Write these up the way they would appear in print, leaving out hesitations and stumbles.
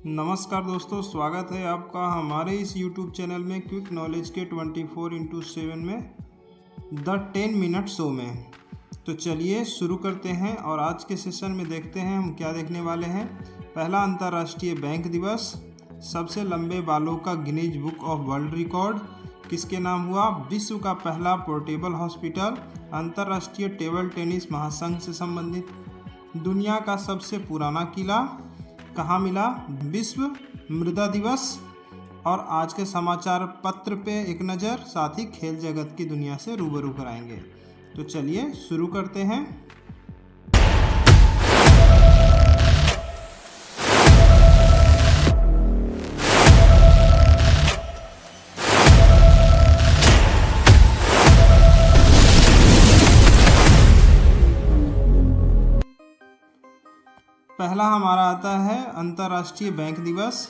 नमस्कार दोस्तों, स्वागत है आपका हमारे इस YouTube चैनल में क्विक नॉलेज के 24x7 में द 10 मिनट शो में। तो चलिए शुरू करते हैं और आज के सेशन में देखते हैं हम क्या देखने वाले हैं। पहला, अंतर्राष्ट्रीय बैंक दिवस। सबसे लंबे बालों का Guinness book of world record किसके नाम हुआ? विश्व का पहला पोर्टेबल हॉस्पिटल। अंतर्राष्ट्रीय टेबल टेनिस महासंघ से संबंधित। दुनिया का सबसे पुराना किला कहाँ मिला? विश्व मृदा दिवस। और आज के समाचार पत्र पे एक नज़र, साथ ही खेल जगत की दुनिया से रूबरू कराएंगे। तो चलिए शुरू करते हैं। पहला हमारा आता है अंतर्राष्ट्रीय बैंक दिवस।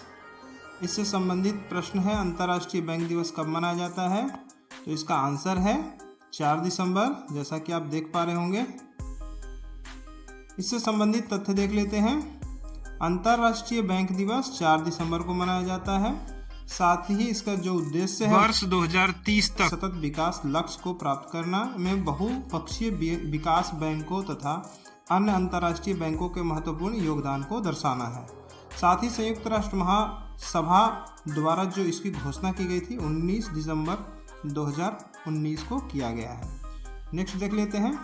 इससे संबंधित प्रश्न है, अंतर्राष्ट्रीय बैंक दिवस कब मनाया जाता है? तो इसका आंसर है 4 दिसंबर, जैसा कि आप देख पा रहे होंगे। इससे संबंधित तथ्य देख लेते हैं। अंतर्राष्ट्रीय बैंक दिवस 4 दिसंबर को मनाया जाता है। साथ ही इसका जो उद्देश्य है, वर्ष 2030 तक सतत विकास लक्ष्य को प्राप्त करना में बहुपक्षीय विकास बैंकों तथा अन्य अंतर्राष्ट्रीय बैंकों के महत्वपूर्ण योगदान को दर्शाना है। साथ ही संयुक्त राष्ट्र महासभा द्वारा जो इसकी घोषणा की गई थी 19 दिसंबर 2019 को किया गया है। नेक्स्ट देख लेते हैं,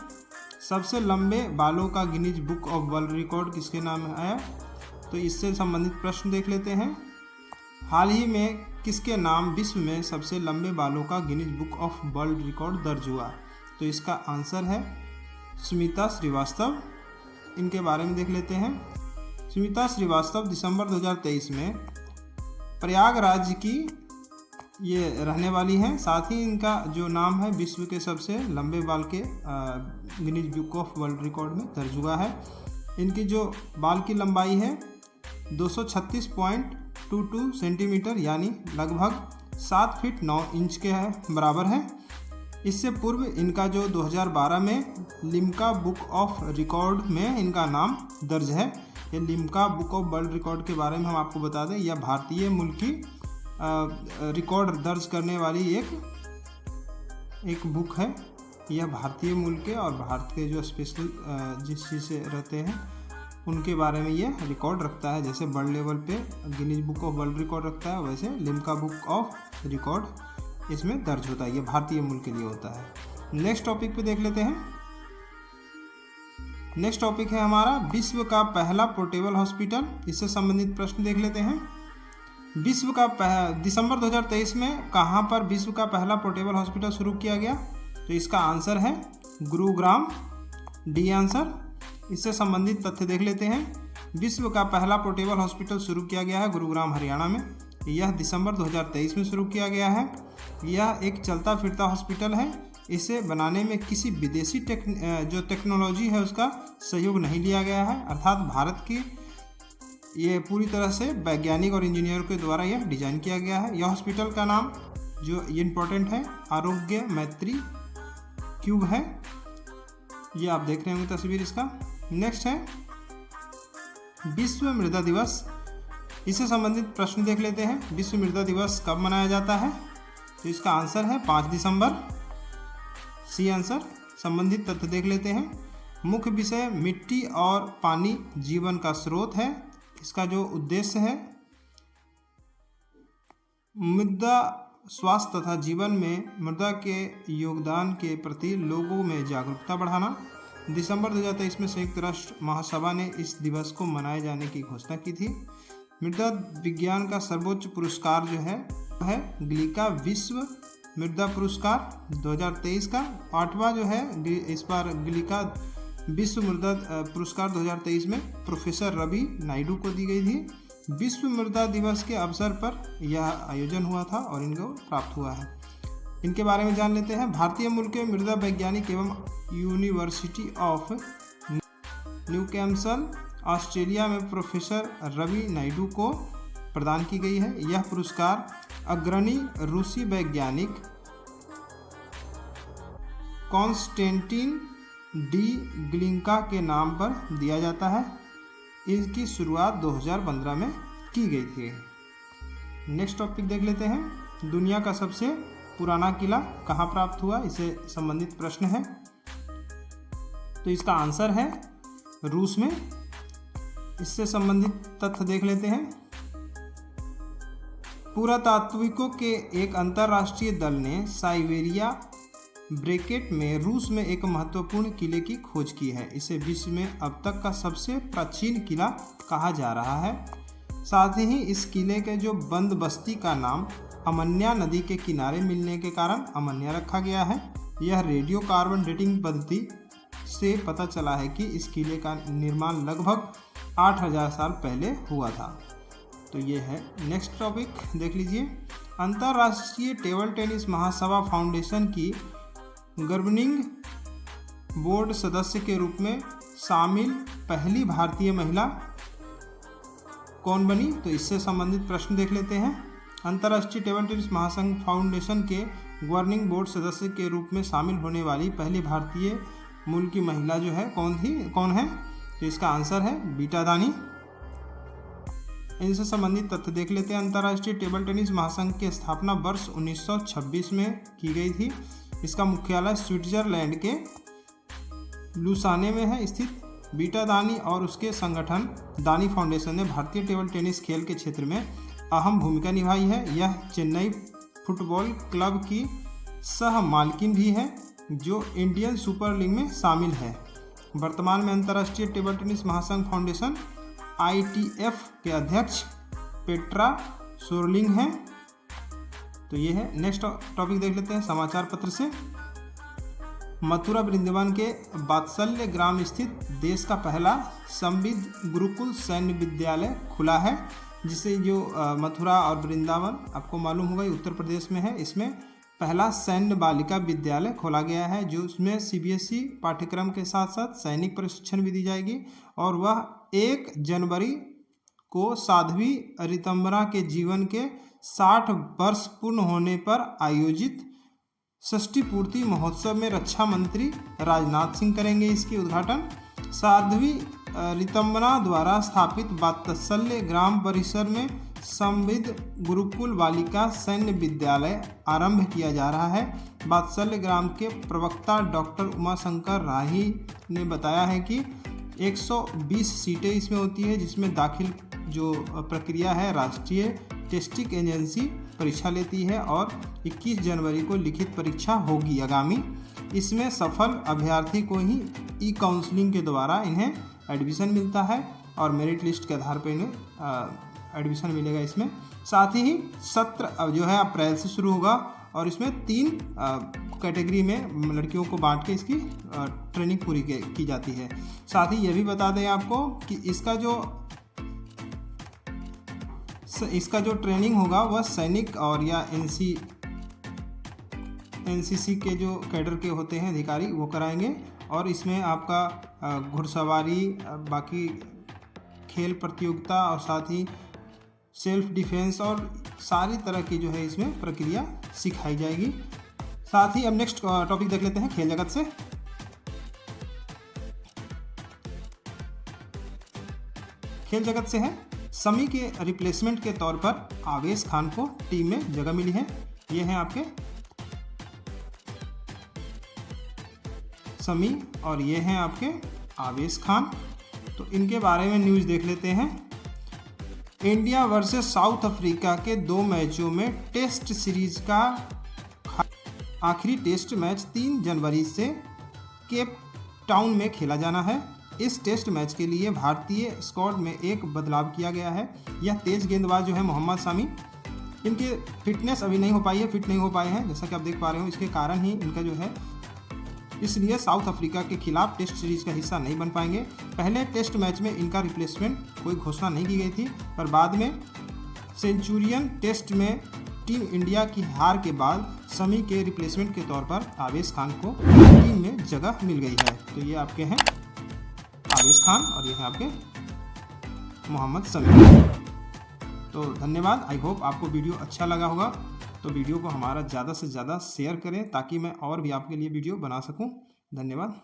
सबसे लंबे बालों का Guinness book of world record किसके नाम आया? तो इससे संबंधित प्रश्न देख लेते हैं। हाल ही में किसके नाम विश्व में सबसे लंबे बालों का Guinness book of world record दर्ज हुआ? तो इसका आंसर है सुमिता श्रीवास्तव। इनके बारे में देख लेते हैं। सुमिता श्रीवास्तव दिसंबर 2023 में प्रयागराज की ये रहने वाली हैं। साथ ही इनका जो नाम है विश्व के सबसे लंबे बाल के Guinness book of world record में दर्ज हुआ है। इनकी जो बाल की लंबाई है 236.22 सेंटीमीटर, यानी लगभग 7 फीट 9 इंच के बराबर है। इससे पूर्व इनका जो 2012 में लिम्का बुक ऑफ रिकॉर्ड में इनका नाम दर्ज है। ये Limca book of world record के बारे में हम आपको बता दें, यह भारतीय मूल की रिकॉर्ड दर्ज करने वाली एक बुक है। यह भारतीय मूल के और भारत के जो स्पेशल जिस चीज़ से रहते हैं उनके बारे में ये रिकॉर्ड रखता है। जैसे वर्ल्ड लेवल पे Guinness book of world record रखता है, वैसे लिम्का बुक ऑफ रिकॉर्ड इसमें दर्ज होता है। ये भारतीय मूल के लिए होता है। नेक्स्ट टॉपिक पे देख लेते हैं। नेक्स्ट टॉपिक है हमारा विश्व का पहला पोर्टेबल हॉस्पिटल। इससे संबंधित प्रश्न देख लेते हैं। विश्व का दिसंबर 2023 में कहाँ पर विश्व का पहला पोर्टेबल हॉस्पिटल शुरू किया गया? तो इसका आंसर है गुरुग्राम, डी आंसर। इससे संबंधित तथ्य देख लेते हैं। विश्व का पहला पोर्टेबल हॉस्पिटल शुरू किया गया है गुरुग्राम, हरियाणा में। यह दिसंबर 2023 में शुरू किया गया है। यह एक चलता फिरता हॉस्पिटल है। इसे बनाने में किसी विदेशी जो टेक्नोलॉजी है उसका सहयोग नहीं लिया गया है, अर्थात भारत की ये पूरी तरह से वैज्ञानिक और इंजीनियर के द्वारा यह डिजाइन किया गया है। यह हॉस्पिटल का नाम जो ये इम्पोर्टेंट है, आरोग्य मैत्री क्यूब है। ये आप देख रहे होंगे तस्वीर इसका। नेक्स्ट है विश्व मृदा दिवस। इससे संबंधित प्रश्न देख लेते हैं। विश्व मृदा दिवस कब मनाया जाता है? तो इसका आंसर है 5 दिसंबर, सी आंसर। संबंधित तथ्य देख लेते हैं। मुख्य विषय मिट्टी और पानी जीवन का स्रोत है। इसका जो उद्देश्य है मृदा स्वास्थ्य तथा जीवन में मृदा के योगदान के प्रति लोगों में जागरूकता बढ़ाना। दिसंबर 2023 में संयुक्त राष्ट्र महासभा ने इस दिवस को मनाए जाने की घोषणा की थी। मृदा विज्ञान का सर्वोच्च पुरस्कार जो है ग्लिका विश्व मृदा पुरस्कार 2023 का 8वां जो है इस बार ग्लिका विश्व मृदा पुरस्कार 2023 में प्रोफेसर रवि नायडू को दी गई थी। विश्व मृदा दिवस के अवसर पर यह आयोजन हुआ था और इनको प्राप्त हुआ है। इनके बारे में जान लेते हैं। भारतीय मूल के मृदा वैज्ञानिक एवं यूनिवर्सिटी ऑफ न्यूकैसल ऑस्ट्रेलिया में प्रोफेसर रवि नायडू को प्रदान की गई है। यह पुरस्कार अग्रणी रूसी वैज्ञानिक कॉन्स्टेंटिन डी ग्लिंका के नाम पर दिया जाता है। इसकी शुरुआत 2015 में की गई थी। नेक्स्ट टॉपिक देख लेते हैं, दुनिया का सबसे पुराना किला कहाँ प्राप्त हुआ, इससे संबंधित प्रश्न है। तो इसका आंसर है रूस में। इससे संबंधित तथ्य देख लेते हैं। पुरातात्विकों के एक अंतर्राष्ट्रीय दल ने साइबेरिया ब्रैकेट में रूस में एक महत्वपूर्ण किले की खोज की है। इसे विश्व में अब तक का सबसे प्राचीन किला कहा जा रहा है। साथ ही इस किले के जो बंद बस्ती का नाम अमन्या नदी के किनारे मिलने के कारण अमन्या रखा गया है। यह रेडियो कार्बन डेटिंग पद्धति से पता चला है कि इस किले का निर्माण लगभग 8000 साल पहले हुआ था। तो ये है। नेक्स्ट टॉपिक देख लीजिए, अंतर्राष्ट्रीय टेबल टेनिस महासभा फाउंडेशन की गवर्निंग बोर्ड सदस्य के रूप में शामिल पहली भारतीय महिला कौन बनी, तो इससे संबंधित प्रश्न देख लेते हैं। अंतर्राष्ट्रीय टेबल टेनिस महासंघ फाउंडेशन के गवर्निंग बोर्ड सदस्य के रूप में शामिल होने वाली पहली भारतीय मूल की महिला जो है कौन है, तो इसका आंसर है बीटा दानी। इनसे संबंधित तथ्य देख लेते हैं। अंतर्राष्ट्रीय टेबल टेनिस महासंघ की स्थापना वर्ष 1926 में की गई थी। इसका मुख्यालय स्विट्जरलैंड के लुसाने में है स्थित। बीटा दानी और उसके संगठन दानी फाउंडेशन ने भारतीय टेबल टेनिस खेल के क्षेत्र में अहम भूमिका निभाई है। यह चेन्नई फुटबॉल क्लब की सह मालकिन भी है जो इंडियन सुपर लीग में शामिल है। वर्तमान में अंतर्राष्ट्रीय टेबल टेनिस महासंघ फाउंडेशन ITF के अध्यक्ष पेट्रा सोरलिंग हैं। तो ये है। नेक्स्ट टॉपिक देख लेते हैं समाचार पत्र से। मथुरा वृंदावन के वात्सल्य ग्राम स्थित देश का पहला संविद गुरुकुल सैन्य विद्यालय खुला है, जिसे जो मथुरा और वृंदावन आपको मालूम होगा उत्तर प्रदेश में है। इसमें पहला सैन्य बालिका विद्यालय खोला गया है, जो उसमें CBSE पाठ्यक्रम के साथ साथ सैनिक प्रशिक्षण भी दी जाएगी। और वह 1 जनवरी को साध्वी ऋतंबरा के जीवन के 60 वर्ष पूर्ण होने पर आयोजित षष्ठी पूर्ति महोत्सव में रक्षा मंत्री राजनाथ सिंह करेंगे इसकी उद्घाटन। साध्वी ऋतंबरा द्वारा स्थापित वात्सल्य ग्राम परिसर में संविद गुरुकुल बालिका सैन्य विद्यालय आरंभ किया जा रहा है। वात्सल्य ग्राम के प्रवक्ता डॉक्टर उमाशंकर राही ने बताया है कि 120 सीटें इसमें होती है, जिसमें दाखिल जो प्रक्रिया है राष्ट्रीय टेस्टिंग एजेंसी परीक्षा लेती है और 21 जनवरी को लिखित परीक्षा होगी आगामी। इसमें सफल अभ्यर्थी को ही काउंसलिंग के द्वारा इन्हें एडमिशन मिलता है और मेरिट लिस्ट के आधार पर इन्हें एडमिशन मिलेगा इसमें। साथ ही सत्र जो है अप्रैल से शुरू होगा और इसमें 3 कैटेगरी में लड़कियों को बांट के इसकी ट्रेनिंग पूरी की जाती है। साथ ही ये भी बता दें आपको कि इसका जो ट्रेनिंग होगा वह सैनिक और या NCC के जो कैडर के होते हैं अधिकारी वो कराएंगे। और इसमें आपका घुड़सवारी, बाकी खेल प्रतियोगिता और साथ ही सेल्फ डिफेंस और सारी तरह की जो है इसमें प्रक्रिया सिखाई जाएगी। साथ ही अब नेक्स्ट टॉपिक देख लेते हैं खेल जगत से। खेल जगत से है, शमी के रिप्लेसमेंट के तौर पर आवेश खान को टीम में जगह मिली है। ये हैं आपके शमी और ये हैं आपके आवेश खान। तो इनके बारे में न्यूज़ देख लेते हैं। इंडिया वर्सेस साउथ अफ्रीका के 2 मैचों में टेस्ट सीरीज का आखिरी टेस्ट मैच 3 जनवरी से केप टाउन में खेला जाना है। इस टेस्ट मैच के लिए भारतीय स्क्वाड में एक बदलाव किया गया है। यह तेज गेंदबाज जो है मोहम्मद शमी, इनकी फिटनेस अभी नहीं हो पाई है, फिट नहीं हो पाए हैं जैसा कि आप देख पा रहे हो। इसके कारण ही इनका जो है इसलिए साउथ अफ्रीका के खिलाफ टेस्ट सीरीज का हिस्सा नहीं बन पाएंगे। पहले टेस्ट मैच में इनका रिप्लेसमेंट कोई घोषणा नहीं की गई थी, पर बाद में सेंचुरियन टेस्ट में टीम इंडिया की हार के बाद शमी के रिप्लेसमेंट के तौर पर आवेश खान को टीम में जगह मिल गई है। तो ये आपके हैं आवेश खान और ये हैं आपके मोहम्मद शमी। तो धन्यवाद। आई होप आपको वीडियो अच्छा लगा होगा। तो वीडियो को हमारा ज़्यादा से ज़्यादा शेयर करें ताकि मैं और भी आपके लिए वीडियो बना सकूं। धन्यवाद।